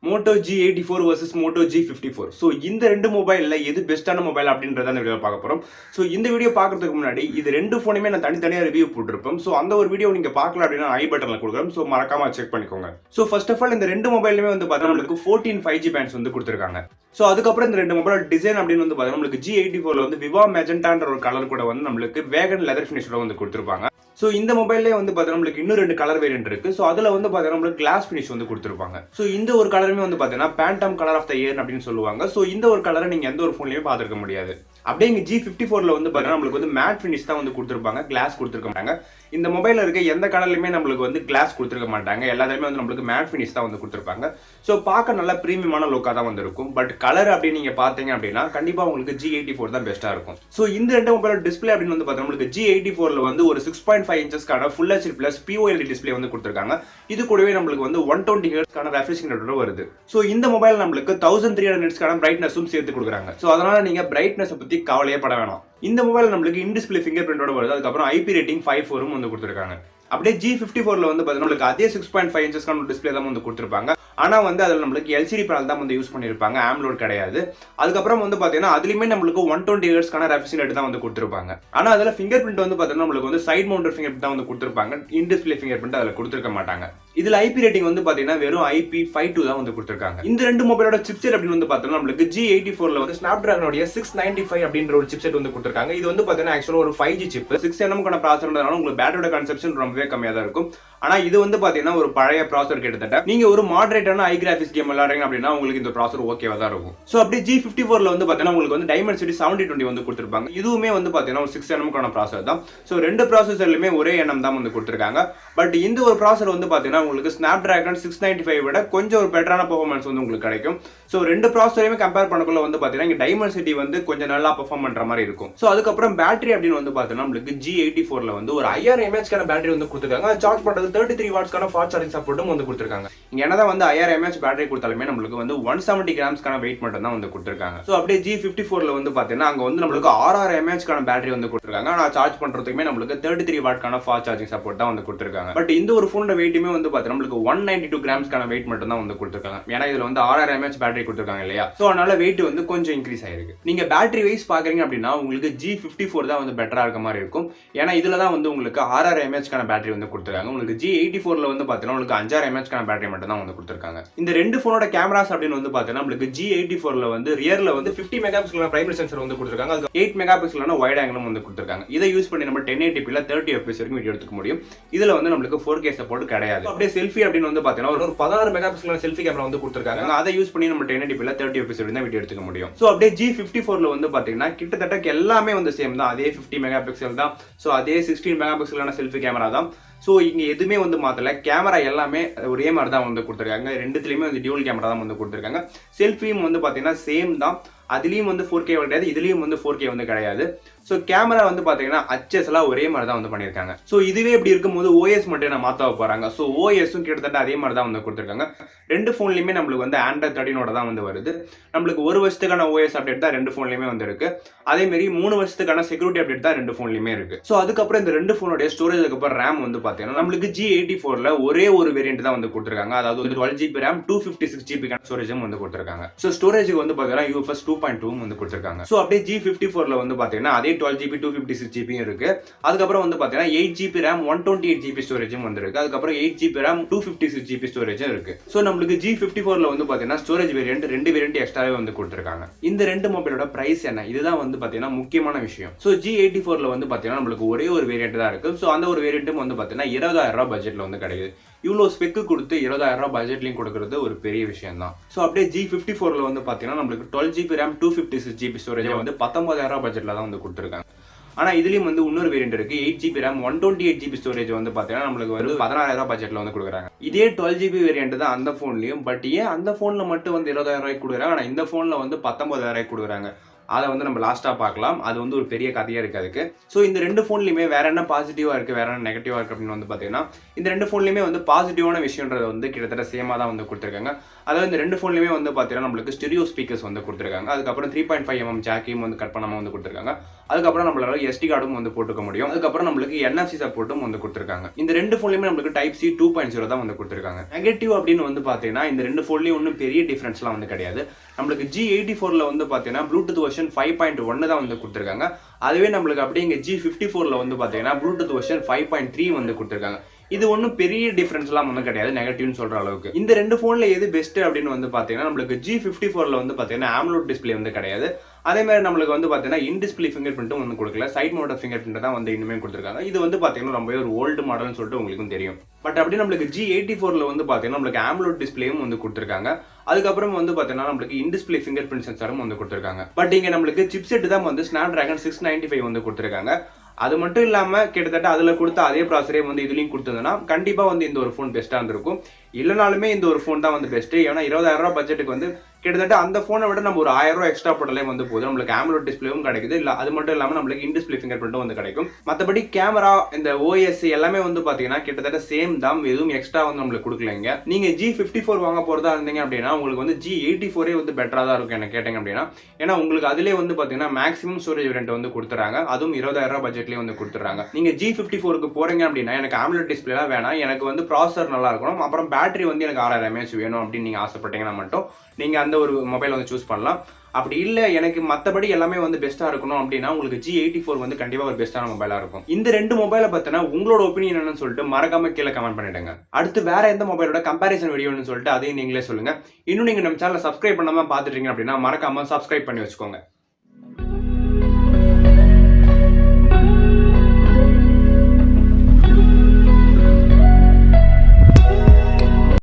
Moto G84 versus Moto G54. So இந்த ரெண்டு மொபைலில் எது பெஸ்ட்டான மொபைல் அப்படின்றத அந்த வீடியோ பார்க்க போகிறோம். ஸோ இந்த வீடியோ பார்க்கறதுக்கு முன்னாடி இது ரெண்டு ஃபோனுமே நான் தனித்தனியாக ரிவ்யூ போட்டிருப்போம். ஸோ அந்த ஒரு வீடியோ நீங்கள் பார்க்கல அப்படின்னா ஐ பட்டனில் கொடுக்குறோம். ஸோ மறக்காம செக் பண்ணிக்கோங்க. ஸோ ஃபர்ஸ்ட் ஆஃப் ஆல் இந்த ரெண்டு மொபைலுமே வந்து பார்த்தா நம்மளுக்கு 14 5G பேண்ட்ஸ் வந்து கொடுத்துருக்காங்க. ஸோ அதுக்கப்புறம் இந்த ரெண்டு மொபைல் டிசைன் அப்படின்னு வந்து பார்த்தா நம்மளுக்கு G84 வந்து விவா மெஜெண்டான்ற ஒரு கலர் கூட வந்து நம்மளுக்கு வேகன் லெதர் ஃபினிஷோட வந்து கொடுத்துருப்பாங்க. ஸோ இந்த மொபைல்லே வந்து பார்த்தீங்கன்னா நம்மளுக்கு இன்னும் ரெண்டு கலர் வேரியன்ட் இருக்கு. ஸோ அதில் வந்து பார்த்தீங்கன்னா நம்மளுக்கு கிளாஸ் ஃபினிஷ் வந்து கொடுத்துருப்பாங்க. ஸோ இந்த ஒரு கலருமே வந்து பார்த்தீங்கன்னா Pantone colour of the year அப்படின்னு சொல்லுவாங்க. ஸோ இந்த ஒரு கலரை நீங்கள் எந்த ஒரு ஃபோன்லையுமே பார்த்துருக்க முடியாது. அப்படியே இங்கே G54 வந்து பார்த்தீங்கன்னா நம்மளுக்கு வந்து மேட் ஃபினிஷ் தான் வந்து கொடுத்துருப்பாங்க, கிளாஸ் கொடுத்துருக்க மாட்டாங்க. இந்த மொபைலில் இருக்க எந்த கலர்லையுமே நம்மளுக்கு வந்து கிளாஸ் கொடுத்துருக்க மாட்டாங்க, எல்லாத்தையுமே வந்து நம்மளுக்கு மேட் ஃபினிஷ் தான் வந்து கொடுத்துருப்பாங்க. ஸோ பார்க்க நல்லா ப்ரீமியமான லுக்காக தான் வந்து இருக்கும். பட் கலர் அப்படின்னு நீங்கள் பார்த்தீங்க அப்படின்னா கண்டிப்பாக உங்களுக்கு G84 தான் பெஸ்ட்டாக இருக்கும். ஸோ இந்த ரெண்டு மொபைலோட டிஸ்பிளே அப்படின்னு வந்து பார்த்தீங்கன்னா நம்மளுக்கு G84 வந்து ஒரு 6.5 இன்ச்சஸ்க்கான full HD plus POLED display வந்து கொடுத்துருக்காங்க. இது கூடவே நம்மளுக்கு வந்து 120 ஹெர்ட்ஸ்க்கான ரெஃப்ரெஷிங் ரேட்டோட வருது. ஸோ இந்த மொபைல் நம்மளுக்கு 1300 நிட்ஸ்க்கான பிரைட்னஸும் சேர்த்து கொடுக்குறாங்க. ஸோ அதனால நீங்க பிரைட்னஸ் பத்தி கவலையே பட வேணாம். இந்த மொபைல் நம்மளுக்கு இன் டிஸ்பிளே ஃபிங்கர் பிரிண்டோட வருது. அதுக்கப்புறம் IP ரேட்டிங் 5.4 வந்து கொடுத்துருக்காங்க. அப்படியே G54 வந்து பார்த்தீங்கன்னா நம்மளுக்கு அதே 6.5 இன்ச்சஸ்க்கான டிஸ்பிளே தான் வந்து கொடுத்துருப்பாங்க. ஆனால் வந்து அதில் நம்மளுக்கு LCD பேனல் தான் வந்து யூஸ் பண்ணியிருப்பாங்க, AMOLED கிடையாது. அதுக்கப்புறம் வந்து பார்த்தீங்கன்னா அதுலேயுமே நம்மளுக்கு 120 ஹெர்ட்ஸ்க்கான ரெஃப்ரெஷிங் ரேட் தான் வந்து கொடுத்துருப்பாங்க. ஆனால் அதில் ஃபிங்கர் பிரிண்ட் வந்து பார்த்தீங்கன்னா நம்மளுக்கு வந்து சைட் மவுண்டட் ஃபிங்கர் பிரிண்ட் தான் வந்து கொடுத்துருப்பாங்க, இன் டிஸ்பிளே ஃபிங்கர் பிரிண்ட் அதில் கொடுத்துருக்க மாட்டாங்க. இதில் IP ரேட்டிங் வந்து பார்த்தீங்கன்னா வெறும் IP52 தான் வந்து கொடுத்துருக்காங்க. இந்த ரெண்டு மொபைலோட சிப்செட் அப்படின்னு வந்து பார்த்தோம்னா நம்மளுக்கு G84 வந்து ஸ்னாப்டிராகனோட 695 அப்படின்ற ஒரு சிப்செட் வந்து கொடுத்துருக்காங்க. இது வந்து பார்த்தீங்கன்னா ஆக்சுவலாக ஒரு 5G சிப், 6nm கொண்ட ப்ராசஸர்னால உங்களுக்கு பேட்டரியோட கன்சப்ஷன் ரொம்பவே கம்மியாக தான் இருக்கும். ஆனா இது வந்து பாத்தீங்கன்னா ஒரு பழைய ப்ராசஸர் கிட்டத்தட்ட நீங்க ஒரு மாடரேட்டான ஹை கிராபிக்ஸ் கேம் விளையாடுறீங்க அப்படின்னா உங்களுக்கு இந்த ப்ராசஸர் ஓகேவா தான் இருக்கும். சோ அப்படியே G54 வந்து பாத்தீங்கன்னா உங்களுக்கு வந்து டைமென்சிட்டி 7020 வந்து கொடுத்திருப்பாங்க. இதுவுமே வந்து பாத்தீங்கன்னா ஒரு 6nm கொண்ட ப்ராசஸர் தான். சோ ரெண்டு ப்ராசஸர்லயுமே ஒரே எண்ணம் தான் வந்து கொடுத்திருக்காங்க. பட் இந்த ஒரு ப்ராசஸர் வந்து பாத்தீங்கன்னா உங்களுக்கு ஸ்னாப்டிராகன் 695 விட கொஞ்சம் ஒரு பெட்டரான பெர்ஃபார்மன்ஸ் வந்து உங்களுக்கு கிடைக்கும். சோ ரெண்டு ப்ராசஸரையுமே கம்பேர் பண்ணக்குள்ள வந்து பாத்தீங்கன்னா இங்க டைமென்சிட்டி வந்து கொஞ்சம் நல்லா பெர்ஃபார்ம் பண்ற மாதிரி இருக்கும். சோ அதுக்கப்புறம் பேட்டரி அப்படின்னு வந்து பாத்தீங்கன்னா உங்களுக்கு G84 வந்து ஒரு 5000 mAh பேட்டரி வந்து கொடுத்திருக்காங்க. சார்ஜ் பண்றது 33 வாட்ஸ்க்கான ஃபாஸ்ட் சார்ஜிங் சப்போர்ட்டும் வந்து கொடுத்திருக்காங்க. இங்க என்னதான் வந்து 5000 mAh பேட்டரி கொடுத்தாலுமே நம்மளுக்கு வந்து 170 கிராம்ஸ்க்கான வெயிட் மட்டும் தான் வந்து கொடுத்திருக்காங்க. சோ அப்படியே G54 வந்து பாத்தீங்கன்னா அங்க வந்து நம்மளுக்கு 6000 mAhக்கான பேட்டரி வந்து கொடுத்திருக்காங்க. ஆனா சார்ஜ் பண்றதுக்குமே நம்மளுக்கு 33 வாட்க்கான ஃபாஸ்ட் சார்ஜிங் சப்போர்ட் தான் வந்து கொடுத்திருக்காங்க. பட் இந்த ஒரு ஃபோனோட வெயிட்டுமே வந்து பாத்தீங்கன்னா நம்மளுக்கு 192 கிராம்ஸ்க்கான வெயிட் மட்டும் தான் வந்து கொடுத்திருக்காங்க. ஏன்னா இதுல வந்து 6000 mAh பேட்டரி கொடுத்திருக்காங்க இல்லையா, சோ அதனால வெயிட் வந்து கொஞ்சம் இன்க்ரீஸ் ஆயிருக்கு. நீங்க பேட்டரி வைஸ் பாக்குறீங்க அப்படின்னா உங்களுக்கு G54 தான் வந்து பெட்டரா இருக்க மாதிரி இருக்கும். ஏன்னா இதுல தான் வந்து உங்களுக்கு 6000 mAhக்கான பேட்டரி வந்து கொடுத்திருக்காங்க. உங்களுக்கு G84 வந்து பாத்தீங்கன்னா உங்களுக்கு 5000 mAhக்கான பேட்டரி மட்டும் தான் வந்து கொடுத்திருக்காங்க. இந்த ரெண்டு ஃபோனோட கேமராஸ் அப்படின்னு வந்து பாத்தீங்கன்னா உங்களுக்கு G84 வந்து ரியர்ல வந்து 50 மெகாபிக்சலான பிரைமரி சென்சார் வந்து கொடுத்திருக்காங்க. அது 8 மெகாபிக்சலான வைட் ஆங்கிளும் வந்து கொடுத்திருக்காங்க. இதை யூஸ் பண்ணி நம்ம 1080p ல 30 fps வரைக்கும் வீடியோ எடுத்துக்க முடியும். இதுல வந்து நம்மளுக்கு 4K சப்போர்ட் கிடையாது. அப்படியே செல்ஃபி அப்படின்னு வந்து பாத்தீங்கன்னா ஒரு 16 மெகாபிக்சலான செல்ஃபி கேமரா வந்து கொடுத்திருக்காங்க. அதை யூஸ் பண்ணி நம்ம 1080p ல 30 fps வரைக்கும் வீடியோ எடுத்துக்க முடியும். சோ அப்படியே G54 வந்து பாத்தீங்கன்னா கிட்டத்தட்ட எல்லாமே வந்து சேம் தான். அதே 50 மெகாபிக்சல் தான். சோ அதே 16 மெகாபிக்சலான செல்ஃபி கேமரா தான். ஸோ இங்கே எதுவுமே வந்து மாற்றல, கேமரா எல்லாமே ஒரே மாதிரி தான் வந்து கொடுத்துருக்காங்க. ரெண்டுத்துலேயுமே வந்து டியூவல் கேமரா தான் வந்து கொடுத்துருக்காங்க. செல்ஃபியும் வந்து பார்த்தீங்கன்னா சேம் தான். அதுலேயும் வந்து 4K கிடையாது, இதுலேயும் வந்து 4K வந்து கிடையாது. ஸோ கேமரா வந்து பார்த்தீங்கன்னா அச்சஸ் எல்லாம் ஒரே மாதிரி தான் வந்து பண்ணியிருக்காங்க. ஸோ இதுவே இப்படி இருக்கும்போது OS மட்டும் நான் மாற்ற போகிறாங்க. ஸோ OSும் கிட்டத்தட்ட அதே மாதிரி தான் வந்து கொடுத்துருக்காங்க. ரெண்டு ஃபோன்லையுமே நம்மளுக்கு வந்து Android 13 தான் வந்து வருது. நம்மளுக்கு ஒரு வருஷத்துக்கான OS அப்டேட் தான் ரெண்டு ஃபோன்லையுமே வந்து இருக்கு. அதேமாரி 3 வருஷத்துக்கான செக்யூரிட்டி அப்டேட் தான் ரெண்டு ஃபோன்லையுமே இருக்கு. ஸோ அதுக்கப்புறம் இந்த ரெண்டு ஃபோனோட ஸ்டோரேஜ் அதுக்கப்புறம் RAM வந்து பார்த்தீங்கன்னா நம்மளுக்கு G84 ஒரே ஒரு வேரியன்ட் தான் வந்து கொடுத்துருக்காங்க. அதாவது 12GB RAM 256GB ஸ்டோரேஜும் வந்து கொடுத்துருக்காங்க. ஸோ ஸ்டோரேஜுக்கு வந்து பார்த்தீங்கன்னா UFS 2.2 வந்து கொடுத்துருக்காங்க. ஸோ அப்படியே G54 வந்து பார்த்தீங்கன்னா அதே 12GB 256GB இருக்கு. அதுக்கப்புறம் வந்து பார்த்தீங்கன்னா 8GB RAM 128GB ஸ்டோரேஜும் வந்து இருக்கு. அதுக்கப்புறம் 8GB RAM 256GB ஸ்டோரேஜும் இருக்கு. ஸோ நம்மளுக்கு G54 வந்து பார்த்தீங்கன்னா ஸ்டோரேஜ் வேரியன்ட் ரெண்டு வேரியன்ட் எக்ஸ்ட்ராவே வந்து கொடுத்துருக்காங்க. இந்த ரெண்டு மொபைலோட பிரைஸ் என்ன, இதுதான் வந்து பார்த்தீங்கன்னா முக்கியமான விஷயம். ஸோ G84 வந்து பார்த்தீங்கன்னா நம்மளுக்கு ஒரே ஒரு வேரியன்ட் தான் இருக்கு. ஸோ அந்த ஒரு வேரியன்ட்டும் வந்து பார்த்தீங்கன்னா 20,000 பட்ஜெட்ல வந்து கிடைக்குது. இவ்வளோ ஸ்பெக்கு கொடுத்து 20,000 பட்ஜெட்லையும் கொடுக்கறது ஒரு பெரிய விஷயம் தான். ஸோ அப்படியே G54 வந்து பார்த்தீங்கன்னா நம்மளுக்கு 12GB RAM 256GB ஸ்டோரேஜ் வந்து 19,000 பட்ஜெட்ல தான் வந்து கொடுத்துருக்காங்க. ஆனா இதுலயும் வந்து இன்னொரு வேரியன்ட் இருக்கு, 8GB RAM 128GB ஸ்டோரேஜ் வந்து பாத்தீங்கன்னா நம்மளுக்கு வந்து 16,000 பட்ஜெட்ல வந்து கொடுக்குறாங்க. இதே 12GB வேரியன்ட் தான் அந்த போன்லயும். பட் ஏன் அந்த போன்ல மட்டும் வந்து 20,000 கொடுக்குறாங்க, ஆனா இந்த போன்ல வந்து 19,000 கொடுக்குறாங்க. அதை வந்து நம்ம லாஸ்ட்டாக பார்க்கலாம். அது வந்து ஒரு பெரிய கதையாக இருக்குது அதுக்கு. ஸோ இந்த ரெண்டு ஃபோன்லையுமே வேற என்ன பாசிட்டிவாக இருக்குது, வேற என்ன நெகட்டிவாக இருக்குது அப்படின்னு வந்து பார்த்தீங்கன்னா, இந்த ரெண்டு ஃபோன்லையுமே வந்து பாசிட்டிவான விஷயன்றதை வந்து கிட்டத்தட்ட சேமாக தான் வந்து கொடுத்துருக்காங்க. அதாவது இந்த ரெண்டு ஃபோன்லையுமே வந்து பார்த்தீங்கன்னா நம்மளுக்கு ஸ்டெரியோ ஸ்பீக்கர்ஸ் வந்து கொடுத்துருக்காங்க. அதுக்கப்புறம் 3.5mm ஜாக்கையும் வந்து கட் பண்ணாமல் வந்து கொடுத்துருக்காங்க. அதுக்கப்புறம் நம்மளால SD கார்டும் வந்து போட்டுக்க முடியும். அதுக்கப்புறம் நம்மளுக்கு NFC சப்போர்ட்டும் வந்து கொடுத்துருக்காங்க. இந்த ரெண்டு ஃபோன்லையுமே நம்மளுக்கு டைப் C 2.0 தான் வந்து கொடுத்துருக்காங்க. நெகட்டிவ் அப்படின்னு வந்து பார்த்தீங்கன்னா இந்த ரெண்டு ஃபோன்லையும் ஒன்றும் பெரிய டிஃபரன்ஸ்லாம் வந்து கிடையாது. நம்மளுக்கு G84ல வந்து பார்த்தீங்கன்னா ப்ளூடூத் வெர்ஷன் 5.1 தான் வந்து கொடுத்துருக்காங்க. அதுவே நம்மளுக்கு அப்படியே இங்கே G54ல வந்து பார்த்தீங்கன்னா ப்ளூடூத் வெர்ஷன் 5.3 வந்து கொடுத்துருக்காங்க. இது ஒன்றும் பெரிய டிஃபரன்ஸ்லாம் ஒன்றும் கிடையாது நெகட்டிவ்னு சொல்ற அளவுக்கு. இந்த ரெண்டு ஃபோனில் எது பெஸ்ட் அப்படின்னு வந்து பார்த்தீங்கன்னா நம்மளுக்கு G54ல வந்து பார்த்தீங்கன்னா ஆம்லோட் டிஸ்பிளே வந்து கிடையாது. அதே மாதிரி நம்மளுக்கு வந்து பார்த்தீங்கன்னா இன் டிஸ்பிளே ஃபிங்கர் பிரிண்ட்டும் வந்து கொடுக்கல. சைட் மவுண்டட் ஃபிங்கர் பிரிண்ட் தான் வந்து இன்னுமே கொடுத்துருக்காங்க. இது வந்து பார்த்தீங்கன்னா ரொம்பவே ஒரு ஓல்டு மாடல்னு சொல்லிட்டு உங்களுக்கும் தெரியும். பட் அப்படி நம்மளுக்கு G84ல வந்து பார்த்தீங்கன்னா நம்மளுக்கு ஆம்லோட் டிஸ்பிளேயும் வந்து கொடுத்துருக்காங்க. அதுக்கப்புறம் வந்து பார்த்தீங்கன்னா நம்மளுக்கு இன் டிஸ்பிளே ஃபிங்கர் பிரிண்ட் சென்சாரும் வந்து கொடுத்துருக்காங்க. பட் இங்கே நம்மளுக்கு சிப்செட் தான் வந்து Snapdragon 695 வந்து கொடுத்துருக்காங்க. அது மட்டும் இல்லாம கிட்டத்தட்ட அதுல கொடுத்த அதே ப்ராசரே வந்து இதுலயும் கொடுத்ததுன்னா கண்டிப்பா வந்து இந்த ஒரு ஃபோன் பெஸ்டா இருந்திருக்கும். இல்லனாலுமே இந்த ஒரு ஃபோன் தான் வந்து பெஸ்ட். ஏன்னா 20,000 ரூபாய் பட்ஜெட்டுக்கு வந்து கிட்டத்தட்ட அந்த ஃபோனை விட நம்ம ஒரு 1000 ரூபாய் எக்ஸ்ட்ரா போட்டாலே வந்து போதும். நம்மளுக்கு ஆம்லோட் டிஸ்பிளேவும் கிடைக்குது. இல்ல அது மட்டும் இல்லாம நம்மளுக்கு இன் டிஸ்பிளே ஃபிங்கர் பிரிண்ட்டும் வந்து கிடைக்கும். மற்றபடி கேமரா இந்த OS எல்லாமே வந்து பாத்தீங்கன்னா கிட்டத்தட்ட சேம் தான். எதுவும் எக்ஸ்ட்ரா வந்து நம்மளுக்கு கொடுக்கலங்க. நீங்க G54 வாங்க போறதா இருந்தீங்க அப்படின்னா உங்களுக்கு வந்து G84 வந்து பெட்டரா தான் இருக்கும் என்ன கேட்டீங்க அப்படின்னா. ஏன்னா உங்களுக்கு அதுலயே வந்து பாத்தீங்கன்னா மேக்ஸிமம் ஸ்டோரேஜ் வேரியன்ட் வந்து கொடுத்துறாங்க. அதுவும் 20,000 ரூபாய் பட்ஜெட்லயே வந்து கொடுத்துறாங்க. நீங்க G54க்கு போறீங்க அப்படின்னா எனக்கு ஆம்லோட் டிஸ்பிளேலாம் வேணாம், எனக்கு வந்து ப்ராசஸர் நல்லா இருக்கணும், அப்புறம் பேட்டரி வந்து எனக்கு 6000 mAh வேணும் அப்படின்னு நீங்க ஆசைப்பட்டீங்கன்னா மட்டும் நீங்க அந்த ஒரு மொபைல் வந்து சூஸ் பண்ணலாம். அப்படி இல்ல எனக்கு மத்தபடி எல்லாமே வந்து பெஸ்டா இருக்கணும் அப்படின்னா உங்களுக்கு G84 வந்து கண்டிப்பா ஒரு பெஸ்டான மொபைலா இருக்கும். இந்த ரெண்டு மொபைலை பத்தின உங்களோட ஒப்பீனியன் என்னன்னு சொல்லிட்டு மறக்காம கீழே கமெண்ட் பண்ணிடுங்க. அடுத்து வேற எந்த மொபைலோட கம்பேரிசன் வீடியோன்னு சொல்லிட்டு அதையும் நீங்களே சொல்லுங்க. இன்னும் நீங்க நம்ம சேனலை சப்ஸ்கிரைப் பண்ணாம பாத்துட்டீங்க அப்படின்னா மறக்காம சப்ஸ்கிரைப் பண்ணி வச்சுக்கோங்க.